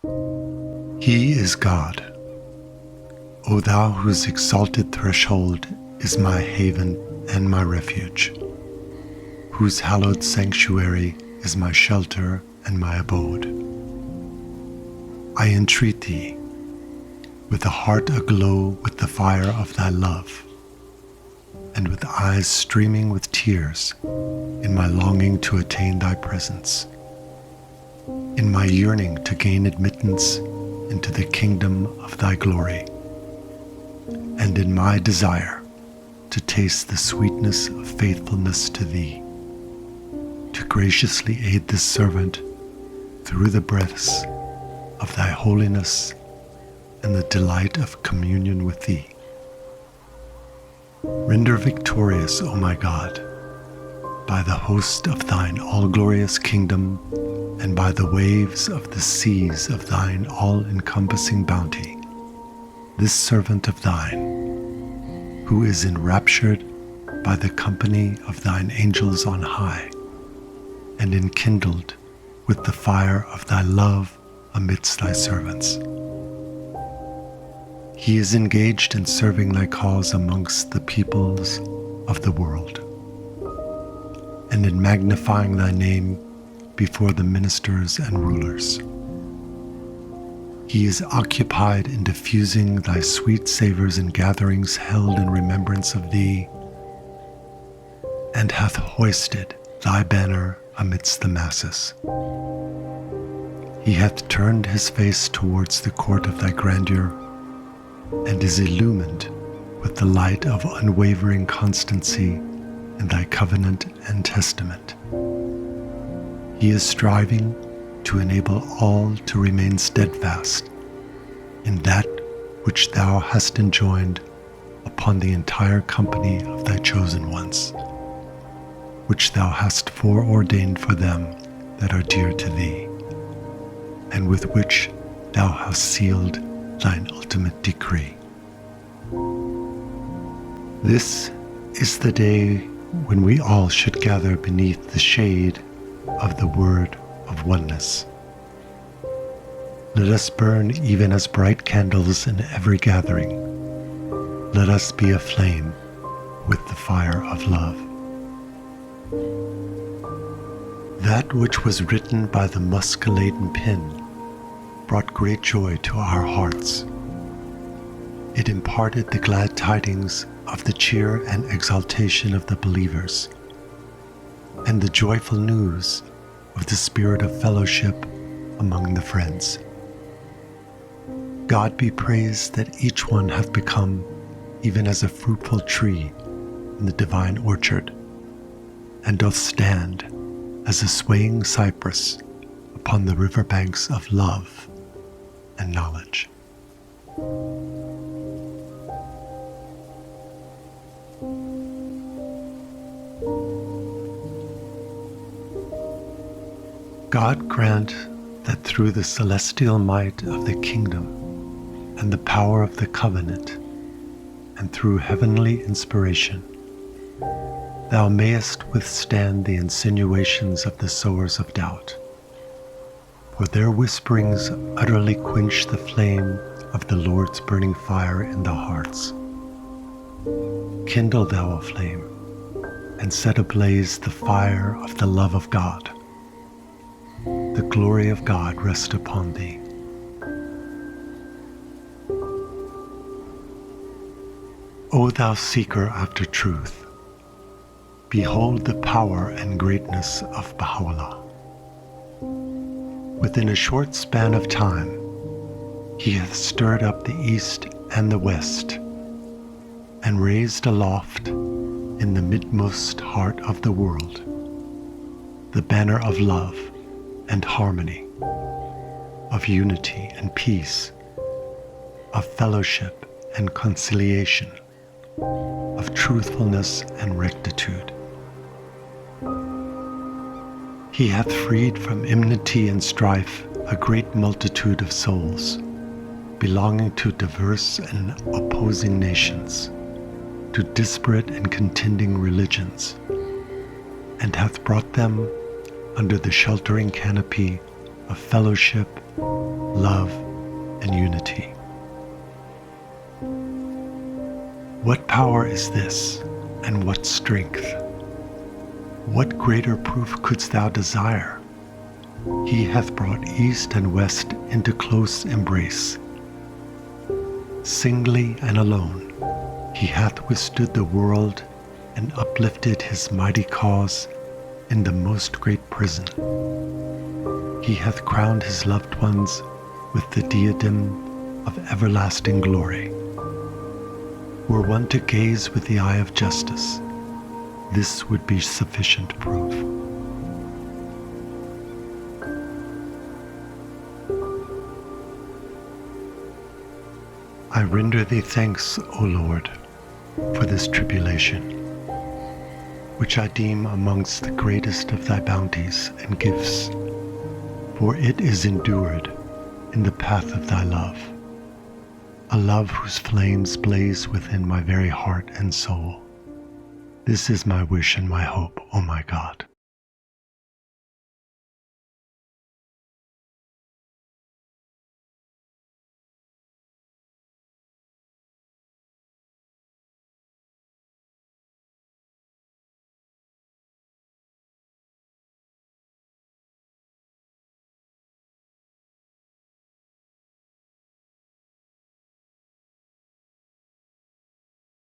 He is God, O thou whose exalted threshold is my haven and my refuge, whose hallowed sanctuary is my shelter and my abode. I entreat thee, with a heart aglow with the fire of thy love, and with eyes streaming with tears, in my longing to attain thy presence, in my yearning to gain admittance into the kingdom of thy glory, and in my desire to taste the sweetness of faithfulness to thee, to graciously aid this servant through the breaths of thy holiness and the delight of communion with thee. Render victorious, O my God, by the host of thine all-glorious kingdom and by the waves of the seas of thine all-encompassing bounty, this servant of thine, who is enraptured by the company of thine angels on high, and enkindled with the fire of thy love amidst thy servants. He is engaged in serving thy cause amongst the peoples of the world, and in magnifying thy name before the ministers and rulers. He is occupied in diffusing thy sweet savours in gatherings held in remembrance of thee, and hath hoisted thy banner amidst the masses. He hath turned his face towards the court of thy grandeur, and is illumined with the light of unwavering constancy in thy covenant and testament. He is striving to enable all to remain steadfast in that which thou hast enjoined upon the entire company of thy chosen ones, which thou hast foreordained for them that are dear to thee, and with which thou hast sealed thine ultimate decree. This is the day when we all should gather beneath the shade of the word of oneness. Let us burn even as bright candles in every gathering. Let us be aflame with the fire of love. That which was written by the musk-laden pen brought great joy to our hearts. It imparted the glad tidings of the cheer and exaltation of the believers, and the joyful news of the spirit of fellowship among the friends. God be praised that each one hath become even as a fruitful tree in the divine orchard, and doth stand as a swaying cypress upon the riverbanks of love and knowledge. God grant that through the celestial might of the kingdom and the power of the covenant, and through heavenly inspiration, thou mayest withstand the insinuations of the sowers of doubt, for their whisperings utterly quench the flame of the Lord's burning fire in the hearts. Kindle thou a flame, and set ablaze the fire of the love of God. The glory of God rest upon thee. O thou seeker after truth, behold the power and greatness of Baha'u'llah. Within a short span of time, he hath stirred up the east and the west, and raised aloft in the midmost heart of the world the banner of love and harmony, of unity and peace, of fellowship and conciliation, of truthfulness and rectitude. He hath freed from enmity and strife a great multitude of souls, belonging to diverse and opposing nations, to disparate and contending religions, and hath brought them under the sheltering canopy of fellowship, love, and unity. What power is this, and what strength? What greater proof couldst thou desire? He hath brought east and west into close embrace. Singly and alone, he hath withstood the world and uplifted his mighty cause in the most great prison. He hath crowned his loved ones with the diadem of everlasting glory. Were one to gaze with the eye of justice, this would be sufficient proof. I render thee thanks, O Lord, for this tribulation, which I deem amongst the greatest of thy bounties and gifts, for it is endured in the path of thy love, a love whose flames blaze within my very heart and soul. This is my wish and my hope, O my God.